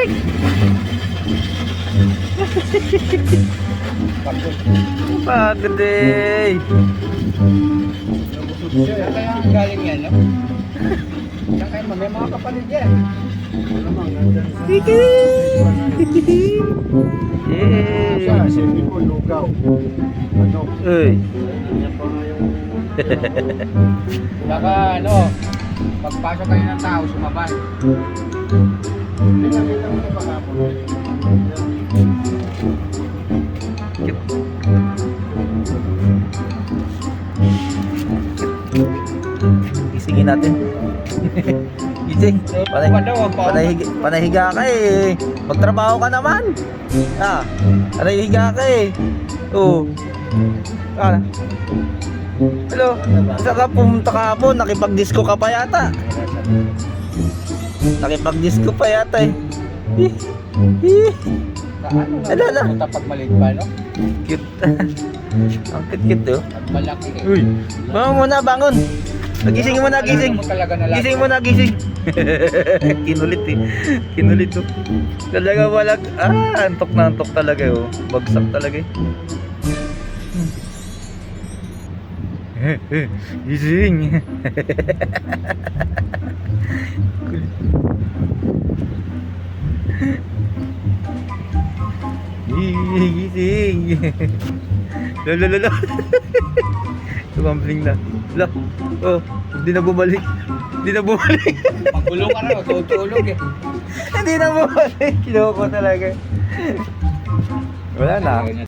Gising! Pagod eh. Saan kaya ang galing yan, no? Saan kaya may mga kapalit yan? Yeah. Siyempre po, lugaw. Ano? Uy. Saka ano, pagpasok kayo ng tao, sumabay. Hindi na kita mo pa kapon. Gisingin natin. Gising. Panahiga ka eh. Magtrabaho ka naman. Ah, panahiga ka eh. Oo. Ah. Hello. Saan ka pumunta kahapon? Nakipag-disco ka pa yata. Nakipag-disco pa yata eh. Ano na? Pag maliit pa, no? Cute. Ang cute oh. Pag malaki eh. Uy. Bangon muna, bangon. Gising mo na, gising. Gising mo na, gising. Kinulit eh. Kinulit oh. Talaga walang, antok na antok talaga oh. Bagsak talaga eh. Gising. Gising. Lolo. Tumambling na. Look. Oh, hindi na bumalik. Hindi na bumalik. Pagulong ka na, tutulog eh. Hindi na bumalik. Kiloko talaga. Wala na.